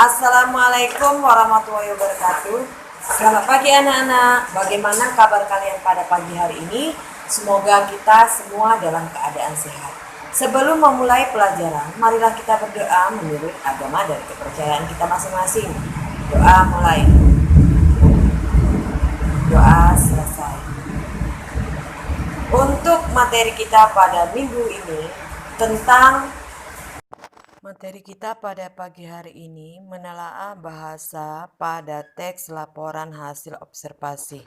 Assalamualaikum warahmatullahi wabarakatuh. Selamat pagi anak-anak. Bagaimana kabar kalian pada pagi hari ini? Semoga kita semua dalam keadaan sehat. Sebelum memulai pelajaran, marilah kita berdoa menurut agama dan kepercayaan kita masing-masing. Doa mulai. Doa selesai. Untuk materi kita pada minggu ini tentang Materi kita pada pagi hari ini menelaah bahasa pada teks laporan hasil observasi.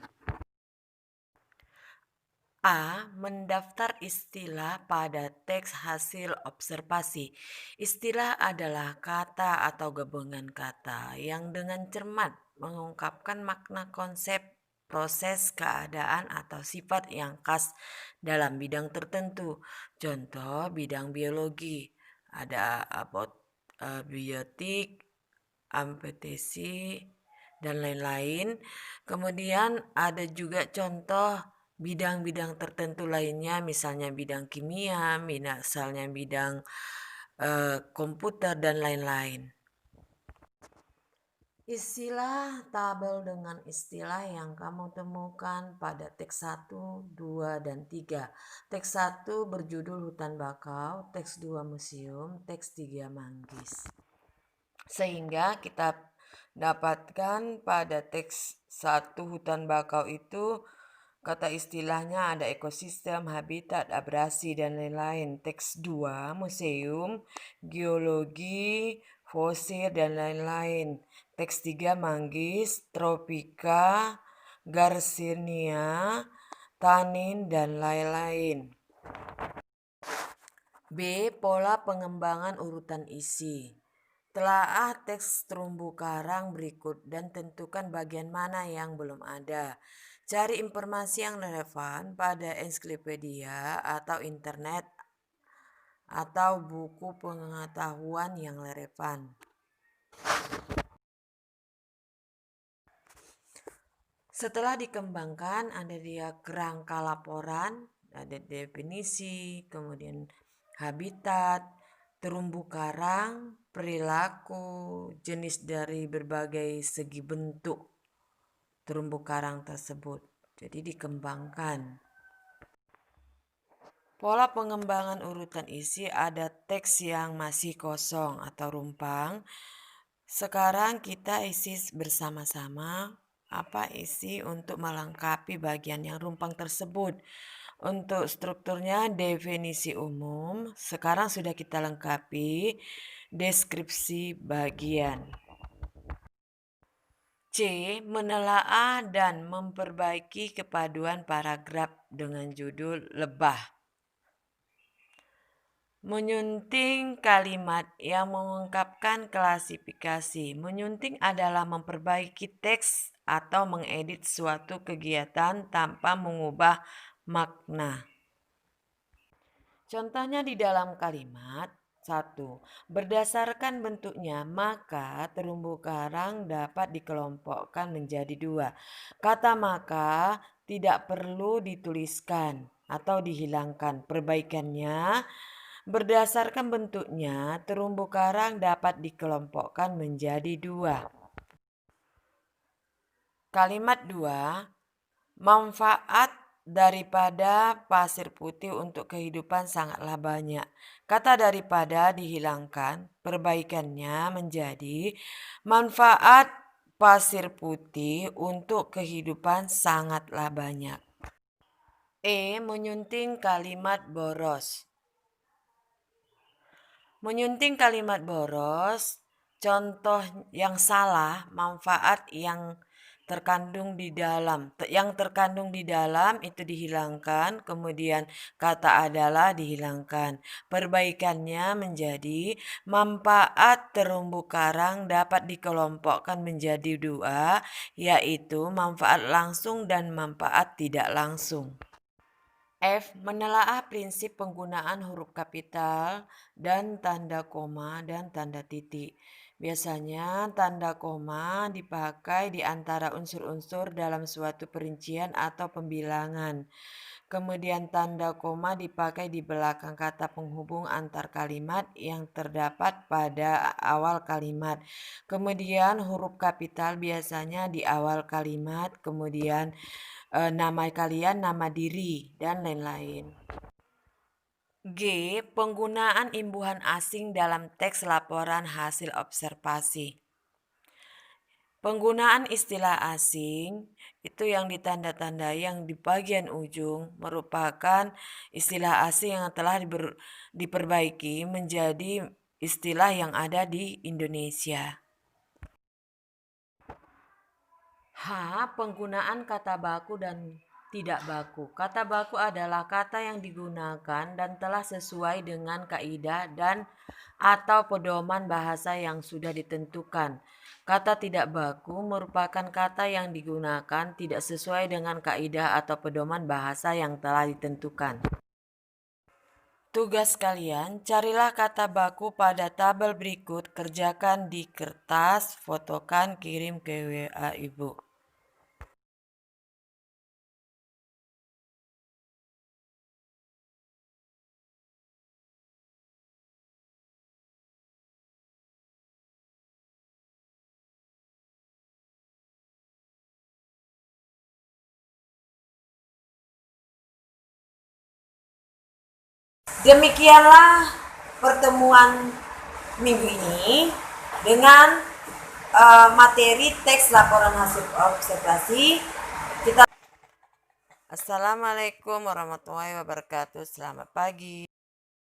A. Mendaftar istilah pada teks hasil observasi. Istilah adalah kata atau gabungan kata yang dengan cermat mengungkapkan makna konsep, proses, keadaan, atau sifat yang khas dalam bidang tertentu. Contoh bidang biologi. Ada biotik, amputasi, dan lain-lain. Kemudian ada juga contoh bidang-bidang tertentu lainnya, misalnya bidang kimia, misalnya bidang komputer, dan lain-lain. Istilah tabel dengan istilah yang kamu temukan pada teks 1, 2, dan 3. Teks 1 berjudul Hutan Bakau, teks 2 Museum, teks 3 Manggis. Sehingga kita dapatkan pada teks 1 Hutan Bakau itu kata istilahnya ada ekosistem, habitat, abrasi, dan lain-lain. Teks 2 Museum, geologi, fosil, dan lain-lain. Teks 3 Manggis, tropika, garcinia, tanin, dan lain-lain. B. Pola pengembangan urutan isi. Telaah teks terumbu karang berikut dan tentukan bagian mana yang belum ada. Cari informasi yang relevan pada ensiklopedia atau internet atau buku pengetahuan yang relevan. Setelah dikembangkan, ada dia kerangka laporan, ada definisi, kemudian habitat, terumbu karang, perilaku, jenis dari berbagai segi bentuk terumbu karang tersebut. Jadi dikembangkan. Pola pengembangan urutan isi ada teks yang masih kosong atau rumpang. Sekarang kita isi bersama-sama apa isi untuk melengkapi bagian yang rumpang tersebut. Untuk strukturnya definisi umum, sekarang sudah kita lengkapi deskripsi bagian. C. Menelaah dan memperbaiki kepaduan paragraf dengan judul lebah. Menyunting kalimat yang mengungkapkan klasifikasi. Menyunting adalah memperbaiki teks atau mengedit suatu kegiatan tanpa mengubah makna. Contohnya di dalam kalimat 1. Berdasarkan bentuknya, maka terumbu karang dapat dikelompokkan menjadi 2. Kata maka tidak perlu dituliskan atau dihilangkan. Perbaikannya, berdasarkan bentuknya, terumbu karang dapat dikelompokkan menjadi 2. Kalimat 2, manfaat daripada pasir putih untuk kehidupan sangatlah banyak. Kata daripada dihilangkan, perbaikannya menjadi manfaat pasir putih untuk kehidupan sangatlah banyak. E. Menyunting kalimat boros. Menyunting kalimat boros, contoh yang salah, manfaat yang terkandung di dalam itu dihilangkan, kemudian kata adalah dihilangkan. Perbaikannya menjadi manfaat terumbu karang dapat dikelompokkan menjadi 2, yaitu manfaat langsung dan manfaat tidak langsung. F. Menelaah prinsip penggunaan huruf kapital dan tanda koma dan tanda titik. Biasanya tanda koma dipakai di antara unsur-unsur dalam suatu perincian atau pembilangan. Kemudian tanda koma dipakai di belakang kata penghubung antar kalimat yang terdapat pada awal kalimat. Kemudian huruf kapital biasanya di awal kalimat, kemudian nama kalian, nama diri, dan lain-lain. G. Penggunaan imbuhan asing dalam teks laporan hasil observasi. Penggunaan istilah asing itu yang ditanda-tandai yang di bagian ujung merupakan istilah asing yang telah diperbaiki menjadi istilah yang ada di Indonesia. H. Penggunaan kata baku dan tidak baku. Kata baku adalah kata yang digunakan dan telah sesuai dengan kaidah dan atau pedoman bahasa yang sudah ditentukan. Kata tidak baku merupakan kata yang digunakan tidak sesuai dengan kaidah atau pedoman bahasa yang telah ditentukan. Tugas kalian, carilah kata baku pada tabel berikut, kerjakan di kertas, fotokan, kirim ke WA Ibu. Demikianlah pertemuan minggu ini dengan materi teks laporan hasil observasi. Assalamualaikum warahmatullahi wabarakatuh. Selamat pagi.